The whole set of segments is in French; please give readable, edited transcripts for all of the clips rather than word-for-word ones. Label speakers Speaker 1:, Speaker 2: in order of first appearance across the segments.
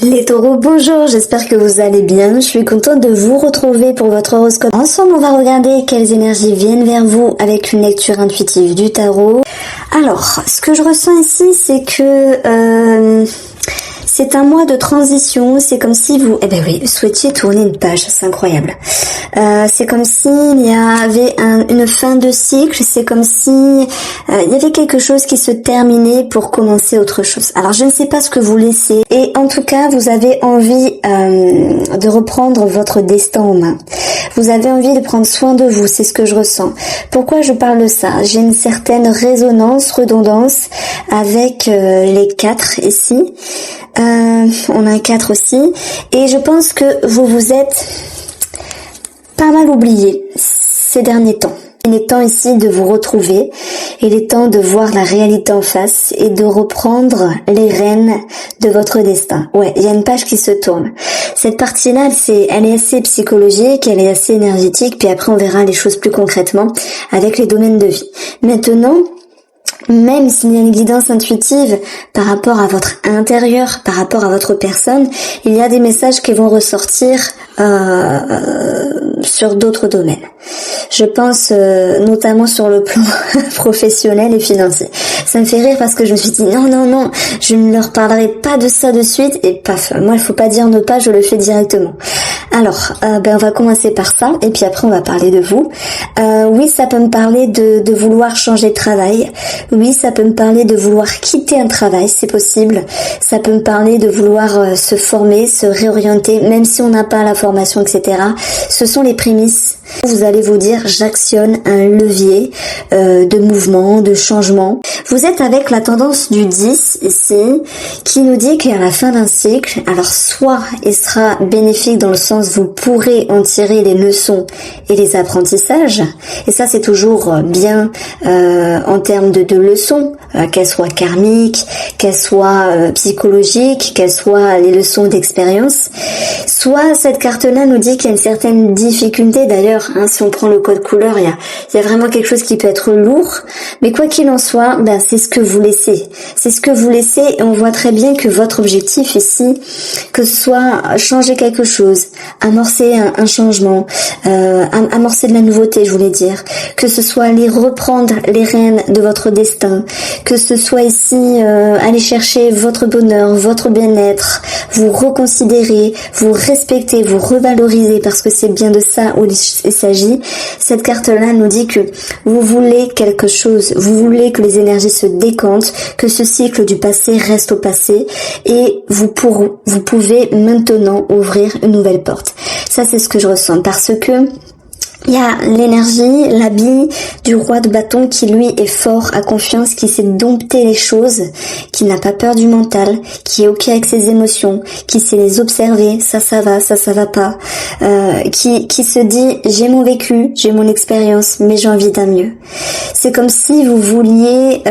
Speaker 1: Les taureaux, bonjour, j'espère que vous allez bien. Je suis contente de vous retrouver pour votre horoscope. Ensemble, on va regarder quelles énergies viennent vers vous avec une lecture intuitive du tarot. Alors, ce que je ressens ici, c'est que c'est un mois de transition. C'est comme si vous, souhaitiez tourner une page. C'est incroyable. C'est comme s'il y avait une fin de cycle. C'est comme si il y avait quelque chose qui se terminait pour commencer autre chose. Alors, je ne sais pas ce que vous laissez. Et en tout cas, vous avez envie de reprendre votre destin en main. Vous avez envie de prendre soin de vous. C'est ce que je ressens. Pourquoi je parle de ça? J'ai une certaine résonance, redondance avec les 4 ici. On a un 4 aussi. Et je pense que vous vous êtes pas mal oublié ces derniers temps. Il est temps ici de vous retrouver. Il est temps de voir la réalité en face et de reprendre les rênes de votre destin. Ouais, il y a une page qui se tourne. Cette partie-là, elle est assez psychologique, elle est assez énergétique, puis après on verra les choses plus concrètement avec les domaines de vie. Maintenant, même s'il y a une guidance intuitive par rapport à votre intérieur, par rapport à votre personne, il y a des messages qui vont ressortir sur d'autres domaines. Je pense notamment sur le plan professionnel et financier. Ça me fait rire parce que je me suis dit non, je ne leur parlerai pas de ça de suite et paf, moi il faut pas dire ne pas, je le fais directement. Alors, on va commencer par ça et puis après on va parler de vous. Oui, ça peut me parler de vouloir changer de travail. Oui, ça peut me parler de vouloir quitter un travail, c'est possible. Ça peut me parler de vouloir se former, se réorienter, même si on n'a pas la formation, etc. Ce sont les prémices. Vous allez vous dire, j'actionne un levier de mouvement, de changement. Vous êtes avec la tendance du 10 ici, qui nous dit qu'à la fin d'un cycle, alors soit il sera bénéfique dans le sens vous pourrez en tirer les leçons et les apprentissages, et ça c'est toujours bien en termes de leçons, qu'elles soient karmiques, qu'elles soient psychologiques, qu'elles soient les leçons d'expérience. Soit cette carte-là nous dit qu'il y a une certaine difficulté, d'ailleurs, si on prend le code couleur, il y a vraiment quelque chose qui peut être lourd, mais quoi qu'il en soit, c'est ce que vous laissez. C'est ce que vous laissez et on voit très bien que votre objectif ici, que ce soit changer quelque chose, amorcer un changement, amorcer de la nouveauté, je voulais dire, que ce soit aller reprendre les rênes de votre destin, que ce soit ici aller chercher votre bonheur, votre bien-être, vous reconsidérer, vous respecter, vous revaloriser parce que c'est bien de ça où il s'agit. Cette carte-là nous dit que vous voulez quelque chose, vous voulez que les énergies se décantent, que ce cycle du passé reste au passé et vous pouvez maintenant ouvrir une nouvelle porte. Ça c'est ce que je ressens parce que il y a l'énergie, l'habit du roi de bâton qui lui est fort, a confiance, qui sait dompter les choses, qui n'a pas peur du mental, qui est ok avec ses émotions, qui sait les observer, ça va, ça va pas, qui se dit j'ai mon vécu, j'ai mon expérience, mais j'ai envie d'un mieux. C'est comme si vous vouliez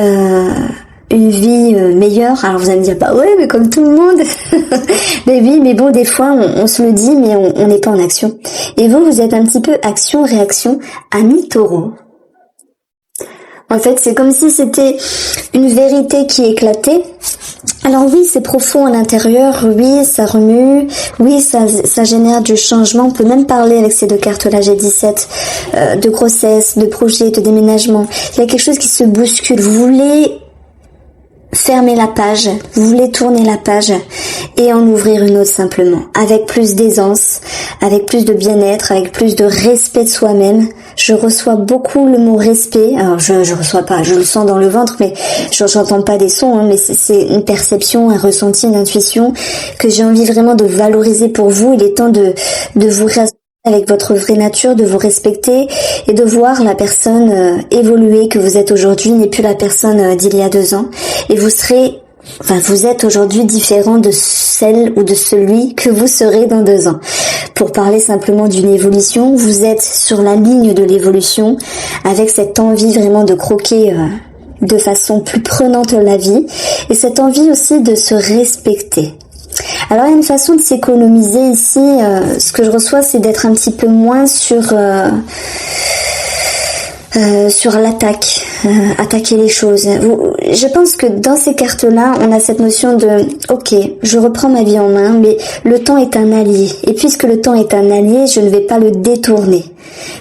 Speaker 1: une vie meilleure. Alors vous allez me dire ouais mais comme tout le monde. Mais oui, mais bon, des fois on se le dit mais on n'est pas en action. Et vous êtes un petit peu action-réaction, ami taureau. En fait, c'est comme si c'était une vérité qui éclatait. Alors oui, c'est profond à l'intérieur, oui, ça remue, oui, ça génère du changement. On peut même parler avec ces deux cartes-là, G17, de grossesse, de projet, de déménagement. Il y a quelque chose qui se bouscule. Vous voulez fermer la page, vous voulez tourner la page et en ouvrir une autre simplement, avec plus d'aisance, avec plus de bien-être, avec plus de respect de soi-même. Je reçois beaucoup le mot respect. Alors je reçois pas, je le sens dans le ventre, mais j'entends pas des sons, mais c'est une perception, un ressenti, une intuition que j'ai envie vraiment de valoriser pour vous. Il est temps de vous rassurer avec votre vraie nature, de vous respecter et de voir la personne évoluer que vous êtes aujourd'hui n'est plus la personne d'il y a 2 ans. Et vous êtes aujourd'hui différent de celle ou de celui que vous serez dans 2 ans. Pour parler simplement d'une évolution, vous êtes sur la ligne de l'évolution avec cette envie vraiment de croquer de façon plus prenante la vie et cette envie aussi de se respecter. Alors il y a une façon de s'économiser ici, ce que je reçois c'est d'être un petit peu moins sur sur l'attaque, attaquer les choses. Je pense que dans ces cartes-là, on a cette notion de ok, je reprends ma vie en main, mais le temps est un allié. Et puisque le temps est un allié, je ne vais pas le détourner.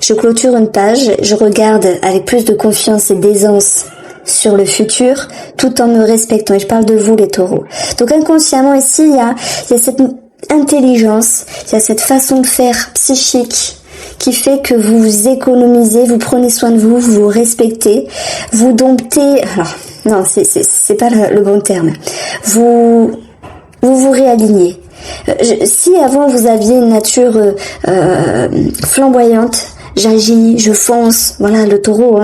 Speaker 1: Je clôture une page, je regarde avec plus de confiance et d'aisance sur le futur, tout en me respectant. Et je parle de vous, les taureaux. Donc inconsciemment ici, il y a cette intelligence, il y a cette façon de faire psychique qui fait que vous vous économisez, vous prenez soin de vous, vous vous respectez, vous domptez, alors, non, c'est pas le bon terme, vous réalignez. Si avant vous aviez une nature flamboyante, j'agis, je fonce, voilà le taureau,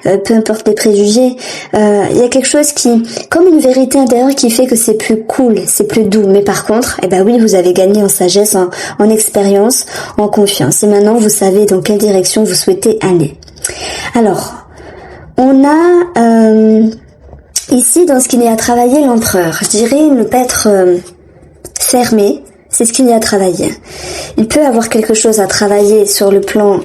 Speaker 1: peu importe les préjugés, il y a quelque chose qui, comme une vérité intérieure qui fait que c'est plus cool, c'est plus doux. Mais par contre, oui, vous avez gagné en sagesse, en expérience, en confiance. Et maintenant, vous savez dans quelle direction vous souhaitez aller. Alors, on a ici dans ce qu'il y a à travailler l'empereur. Je dirais ne pas être fermé. C'est ce qu'il y a à travailler. Il peut avoir quelque chose à travailler sur le plan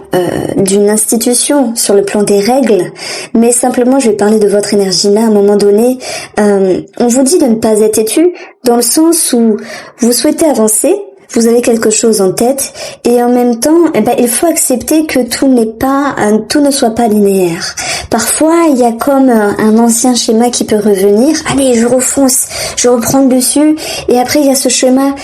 Speaker 1: d'une institution, sur le plan des règles, mais simplement je vais parler de votre énergie là. À un moment donné, on vous dit de ne pas être têtu dans le sens où vous souhaitez avancer, vous avez quelque chose en tête et en même temps, il faut accepter que tout ne soit pas linéaire. Parfois, il y a comme un ancien schéma qui peut revenir. Allez, je refonce, je reprends le dessus. Et après, il y a ce chemin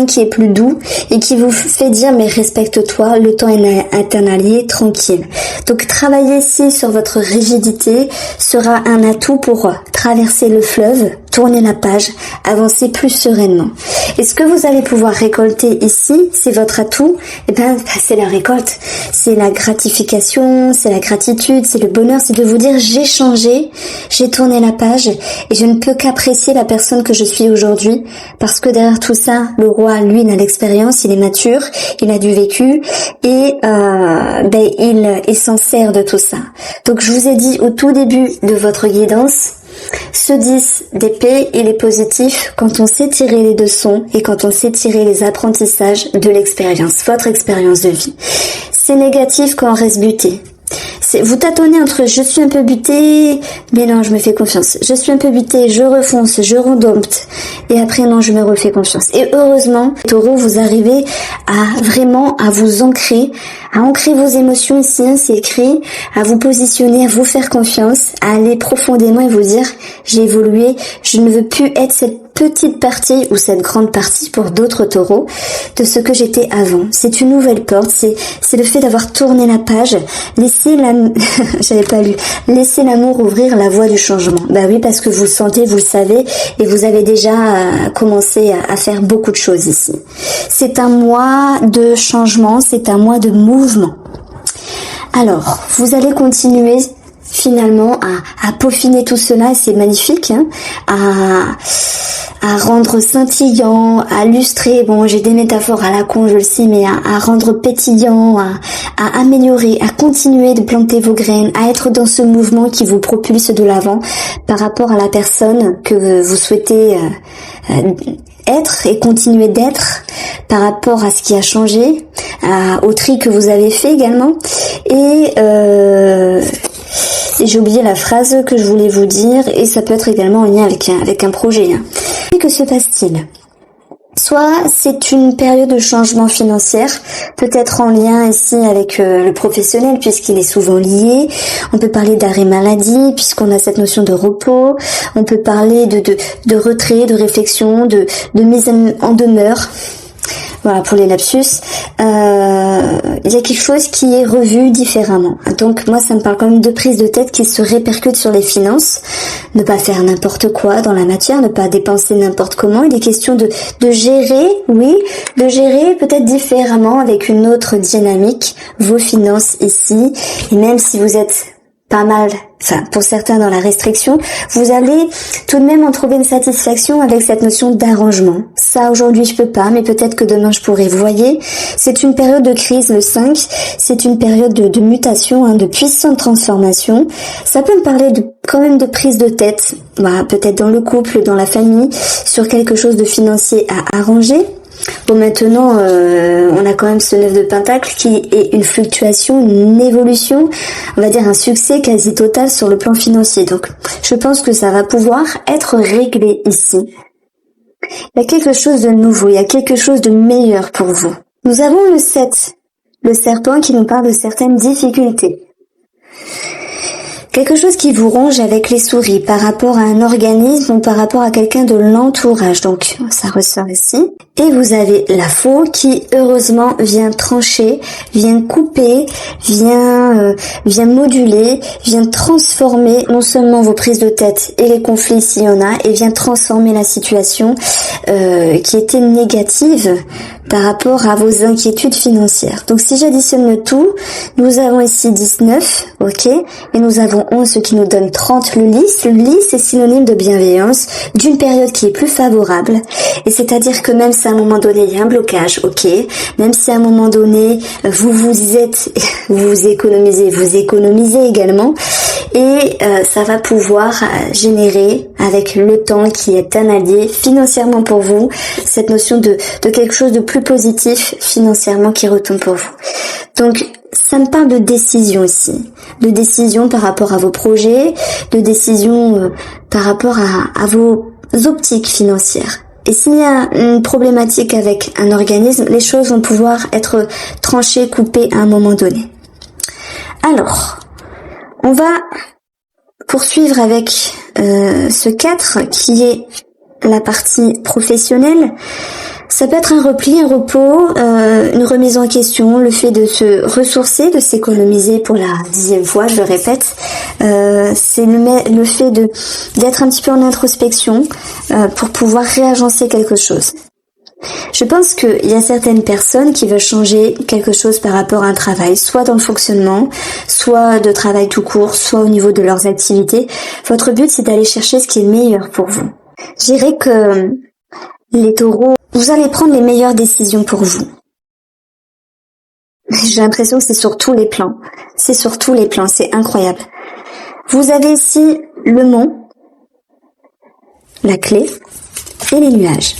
Speaker 1: qui est plus doux et qui vous fait dire, mais respecte-toi, le temps est un allié, tranquille. Donc, travailler ici sur votre rigidité sera un atout pour traverser le fleuve, tourner la page, avancer plus sereinement. Et ce que vous allez pouvoir récolter ici, c'est votre atout, c'est la récolte, c'est la gratification, c'est la gratitude, c'est le bonheur, c'est de vous dire j'ai changé, j'ai tourné la page et je ne peux qu'apprécier la personne que je suis aujourd'hui parce que derrière tout ça, le roi, lui, il a l'expérience, il est mature, il a du vécu et il s'en sert de tout ça. Donc je vous ai dit au tout début de votre guidance, ce 10 d'épée, il est positif quand on sait tirer les leçons et quand on sait tirer les apprentissages de l'expérience, votre expérience de vie. C'est négatif quand on reste buté. Vous tâtonnez entre je suis un peu buté, mais non, je me fais confiance. Je suis un peu buté, je refonce, je redompte. Et après, non, je me refais confiance. Et heureusement, taureau, vous arrivez à vous ancrer, à ancrer vos émotions ici, c'est écrit, à vous positionner, à vous faire confiance, à aller profondément et vous dire, j'ai évolué, je ne veux plus être cette petite partie ou cette grande partie pour d'autres taureaux de ce que j'étais avant. C'est une nouvelle porte, c'est le fait d'avoir tourné la page, laisser l'amour ouvrir la voie du changement. Oui, parce que vous le sentez, vous le savez et vous avez déjà commencé à faire beaucoup de choses ici. C'est un mois de changement, c'est un mois de mouvement. Alors, vous allez continuer finalement à peaufiner tout cela, c'est magnifique, à rendre scintillant, à lustrer, bon j'ai des métaphores à la con je le sais, mais à rendre pétillant, à améliorer, à continuer de planter vos graines, à être dans ce mouvement qui vous propulse de l'avant par rapport à la personne que vous souhaitez être et continuer d'être par rapport à ce qui a changé, au tri que vous avez fait également et j'ai oublié la phrase que je voulais vous dire et ça peut être également en lien avec un projet. Que se passe-t-il ? Soit c'est une période de changement financier, peut-être en lien ici avec le professionnel puisqu'il est souvent lié. On peut parler d'arrêt maladie puisqu'on a cette notion de repos. On peut parler de retrait, de réflexion, de mise en demeure. Voilà pour les lapsus. Il y a quelque chose qui est revu différemment. Donc moi ça me parle quand même de prise de tête qui se répercute sur les finances. Ne pas faire n'importe quoi dans la matière, ne pas dépenser n'importe comment. Il est question de gérer, oui, de gérer peut-être différemment avec une autre dynamique vos finances ici. Et même si vous êtes pas mal, pour certains dans la restriction, vous allez tout de même en trouver une satisfaction avec cette notion d'arrangement. Ça, aujourd'hui, je peux pas, mais peut-être que demain, je pourrai. Vous voyez, c'est une période de crise, le 5, c'est une période de mutation, de puissante transformation. Ça peut me parler quand même de prise de tête, peut-être dans le couple, dans la famille, sur quelque chose de financier à arranger. Bon, maintenant, on a quand même ce 9 de Pentacle qui est une fluctuation, une évolution, on va dire un succès quasi total sur le plan financier. Donc, je pense que ça va pouvoir être réglé ici. Il y a quelque chose de nouveau, il y a quelque chose de meilleur pour vous. Nous avons le 7, le serpent qui nous parle de certaines difficultés. Quelque chose qui vous ronge avec les souris par rapport à un organisme ou par rapport à quelqu'un de l'entourage. Donc, ça ressort ici. Et vous avez la faux qui, heureusement, vient trancher, vient couper, vient moduler, vient transformer non seulement vos prises de tête et les conflits s'il y en a, et vient transformer la situation qui était négative par rapport à vos inquiétudes financières. Donc si j'additionne le tout, nous avons ici 19, ok, et nous avons 11, ce qui nous donne 30. Le lys, c'est synonyme de bienveillance, d'une période qui est plus favorable, et c'est-à-dire que même si à un moment donné il y a un blocage, ok, même si à un moment donné vous économisez également, et ça va pouvoir générer avec le temps qui est un allié financièrement pour vous, cette notion de quelque chose de plus positif financièrement qui retombe pour vous. Donc ça me parle de décision ici, de décision par rapport à vos projets, de décision par rapport à vos optiques financières. Et s'il y a une problématique avec un organisme, les choses vont pouvoir être tranchées, coupées à un moment donné. Alors, on va poursuivre avec ce 4 qui est la partie professionnelle. Ça peut être un repli, un repos, une remise en question, le fait de se ressourcer, de s'économiser pour la 10e fois, je le répète. C'est le fait d'être un petit peu en introspection pour pouvoir réagencer quelque chose. Je pense qu'il y a certaines personnes qui veulent changer quelque chose par rapport à un travail, soit dans le fonctionnement, soit de travail tout court, soit au niveau de leurs activités. Votre but, c'est d'aller chercher ce qui est le meilleur pour vous. Je dirais que les taureaux, vous allez prendre les meilleures décisions pour vous. J'ai l'impression que c'est sur tous les plans. C'est sur tous les plans, c'est incroyable. Vous avez ici le mont, la clé et les nuages.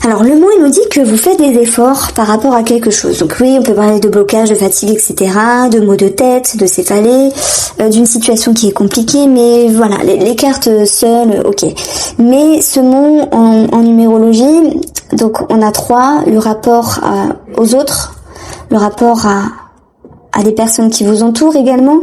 Speaker 1: Alors le mot il nous dit que vous faites des efforts par rapport à quelque chose. Donc oui, on peut parler de blocage, de fatigue, etc., de maux de tête, de céphalée, d'une situation qui est compliquée, mais voilà, les cartes seules, ok. Mais ce mot en numérologie, donc on a 3, le rapport aux autres, le rapport à des personnes qui vous entourent également.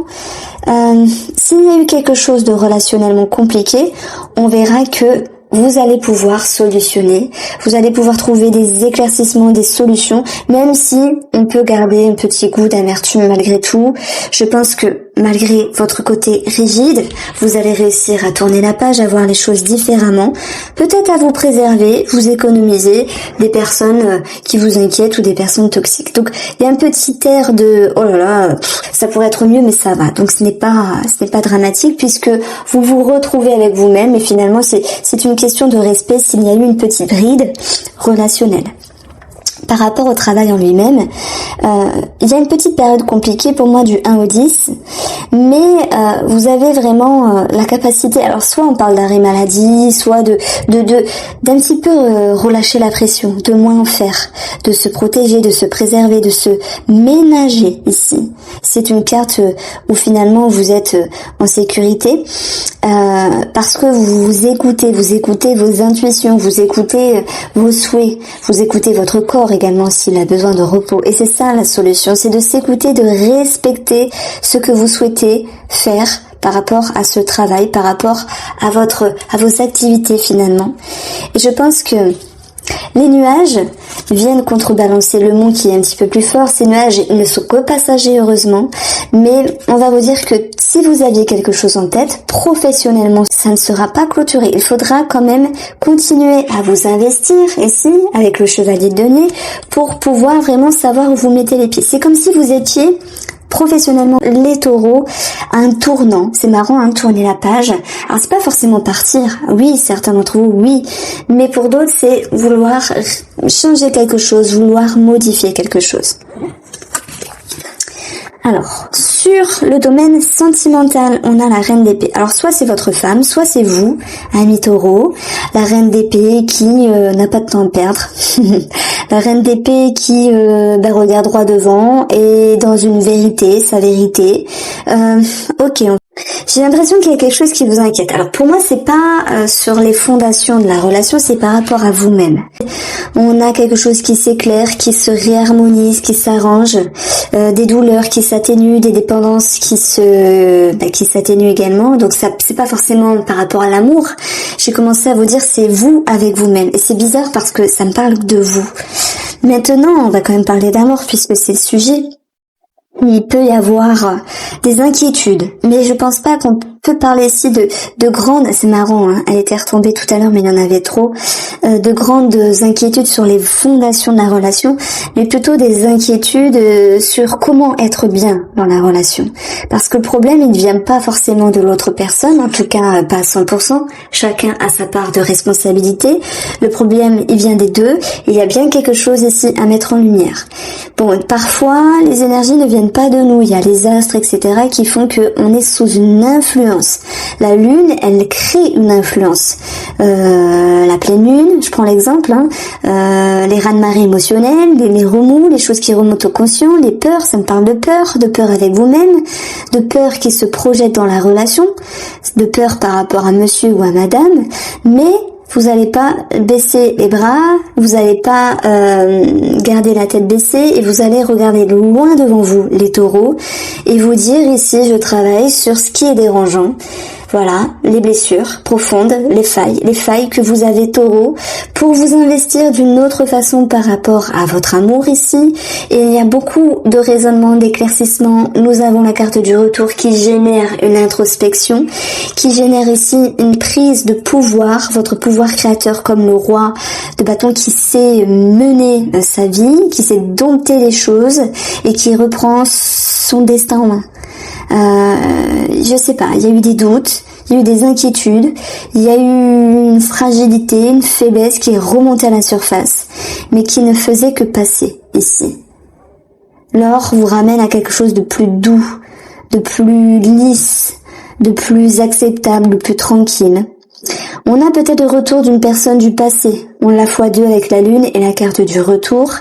Speaker 1: S'il y a eu quelque chose de relationnellement compliqué, on verra que vous allez pouvoir solutionner, vous allez pouvoir trouver des éclaircissements, des solutions, même si on peut garder un petit goût d'amertume malgré tout. Je pense que malgré votre côté rigide, vous allez réussir à tourner la page, à voir les choses différemment, peut-être à vous préserver, vous économiser des personnes qui vous inquiètent ou des personnes toxiques. Donc il y a un petit air de oh là là, ça pourrait être mieux mais ça va. Donc ce n'est pas dramatique puisque vous vous retrouvez avec vous-même et finalement c'est une question de respect s'il y a eu une petite bride relationnelle. Par rapport au travail en lui-même, il y a une petite période compliquée pour moi du 1 au 10, mais vous avez vraiment la capacité, alors soit on parle d'arrêt maladie, soit d'un petit peu relâcher la pression, de moins en faire, de se protéger, de se préserver, de se ménager ici. C'est une carte où finalement vous êtes en sécurité parce que vous écoutez vos intuitions, vous écoutez vos souhaits, vous écoutez votre corps également s'il a besoin de repos. Et c'est ça la solution, c'est de s'écouter, de respecter ce que vous souhaitez faire par rapport à ce travail, par rapport à vos activités finalement. Et je pense que les nuages viennent contrebalancer le mont qui est un petit peu plus fort. Ces nuages ne sont que passagers heureusement, mais on va vous dire que si vous aviez quelque chose en tête, professionnellement, ça ne sera pas clôturé. Il faudra quand même continuer à vous investir ici, avec le chevalier de denier, pour pouvoir vraiment savoir où vous mettez les pieds. C'est comme si vous étiez professionnellement les taureaux à un tournant. C'est marrant, hein, tourner la page. Alors c'est pas forcément partir. Oui, certains d'entre vous, oui. Mais pour d'autres, c'est vouloir changer quelque chose, vouloir modifier quelque chose. Alors, sur le domaine sentimental, on a la reine d'épée. Alors, soit c'est votre femme, soit c'est vous, ami taureau, la reine d'épée qui n'a pas de temps à perdre. La reine d'épée qui regarde droit devant et dans une vérité, sa vérité. Ok, j'ai l'impression qu'il y a quelque chose qui vous inquiète. Alors pour moi, c'est pas sur les fondations de la relation, c'est par rapport à vous-même. On a quelque chose qui s'éclaire, qui se réharmonise, qui s'arrange, des douleurs qui s'atténuent, des dépendances qui s'atténuent également. Donc ça, c'est pas forcément par rapport à l'amour. J'ai commencé à vous dire c'est vous avec vous-même. Et c'est bizarre parce que ça me parle de vous. Maintenant, on va quand même parler d'amour puisque c'est le sujet. Il peut y avoir des inquiétudes, mais je pense pas qu'on peut parler ici de grandes, c'est marrant, hein, elle était retombée tout à l'heure mais il y en avait trop, de grandes inquiétudes sur les fondations de la relation, mais plutôt des inquiétudes sur comment être bien dans la relation. Parce que le problème, il ne vient pas forcément de l'autre personne, en tout cas pas à 100%, chacun a sa part de responsabilité, le problème, il vient des deux, et il y a bien quelque chose ici à mettre en lumière. Bon, parfois, les énergies ne viennent pas de nous, il y a les astres, etc., qui font qu'on est sous une influence. La lune, elle crée une influence. La pleine lune, je prends l'exemple, les raz-de-marée émotionnels, les remous, les choses qui remontent au conscient, les peurs, ça me parle de peur avec vous-même, de peur qui se projette dans la relation, de peur par rapport à monsieur ou à madame, mais vous n'allez pas baisser les bras, vous n'allez pas garder la tête baissée et vous allez regarder loin devant vous, les taureaux, et vous dire ici je travaille sur ce qui est dérangeant. Voilà, les blessures profondes, les failles que vous avez taureau, pour vous investir d'une autre façon par rapport à votre amour ici. Et il y a beaucoup de raisonnements, d'éclaircissements. Nous avons la carte du retour qui génère une introspection, qui génère ici une prise de pouvoir, votre pouvoir créateur comme le roi de bâton qui sait mener sa vie, qui sait dompter les choses et qui reprend son destin en main. Je sais pas, il y a eu des doutes, il y a eu des inquiétudes, il y a eu une fragilité, une faiblesse qui est remontée à la surface, mais qui ne faisait que passer ici. L'or vous ramène à quelque chose de plus doux, de plus lisse, de plus acceptable, de plus tranquille. On a peut-être le retour d'une personne du passé, on l'a x2 avec la lune et la carte du retour.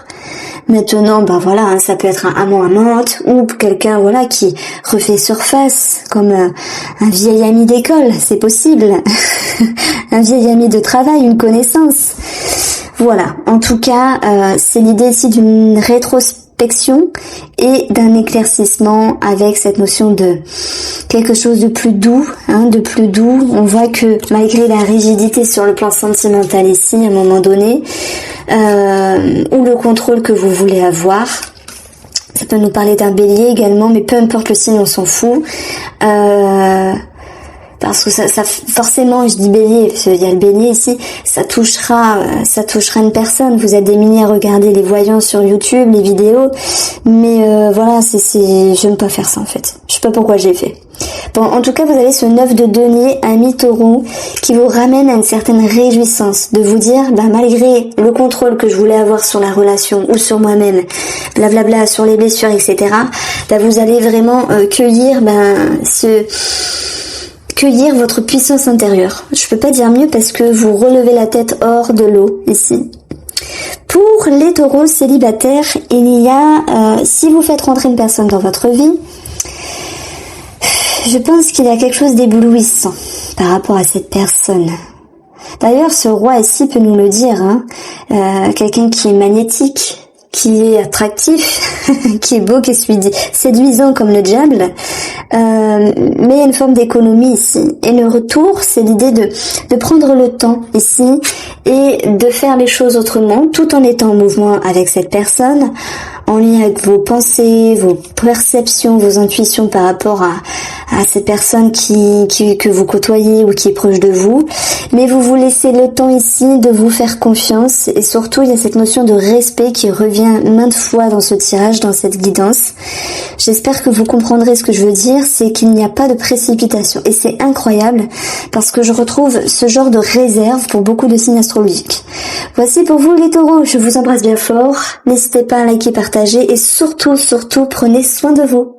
Speaker 1: Maintenant, voilà, ça peut être un amant-amante ou quelqu'un, voilà, qui refait surface, comme un vieil ami d'école, c'est possible. Un vieil ami de travail, une connaissance. Voilà, en tout cas, c'est l'idée ici d'une rétrospection et d'un éclaircissement avec cette notion de quelque chose de plus doux, de plus doux. On voit que malgré la rigidité sur le plan sentimental ici, à un moment donné, ou le contrôle que vous voulez avoir, ça peut nous parler d'un bélier également, mais peu importe le signe, on s'en fout. Parce que ça forcément, je dis bélier, parce qu'il y a le bélier ici, ça touchera une personne. Vous êtes des milliers à regarder les voyants sur YouTube, les vidéos, mais voilà, j'aime pas faire ça en fait. Je sais pas pourquoi j'ai fait. Bon, en tout cas, vous avez ce 9 de denier, ami taureau, qui vous ramène à une certaine réjouissance, de vous dire, malgré le contrôle que je voulais avoir sur la relation ou sur moi-même, blablabla, sur les blessures, etc., vous allez vraiment cueillir votre puissance intérieure. Je peux pas dire mieux parce que vous relevez la tête hors de l'eau ici. Pour les taureaux célibataires, il y a, si vous faites rentrer une personne dans votre vie, je pense qu'il y a quelque chose d'éblouissant par rapport à cette personne. D'ailleurs, ce roi ici peut nous le dire, quelqu'un qui est magnétique, qui est attractif, qui est beau, qui est séduisant comme le diable, mais il y a une forme d'économie ici. Et le retour, c'est l'idée de prendre le temps ici et de faire les choses autrement, tout en étant en mouvement avec cette personne, en lien avec vos pensées, vos perceptions, vos intuitions par rapport à cette personne que vous côtoyez ou qui est proche de vous. Mais vous vous laissez le temps ici de vous faire confiance et surtout il y a cette notion de respect qui revient maintes fois dans ce tirage, dans cette guidance. J'espère que vous comprendrez ce que je veux dire, c'est qu'il n'y a pas de précipitation et c'est incroyable parce que je retrouve ce genre de réserve pour beaucoup de signes astrologiques. Voici pour vous les taureaux, je vous embrasse bien fort, n'hésitez pas à liker, partager et surtout prenez soin de vous.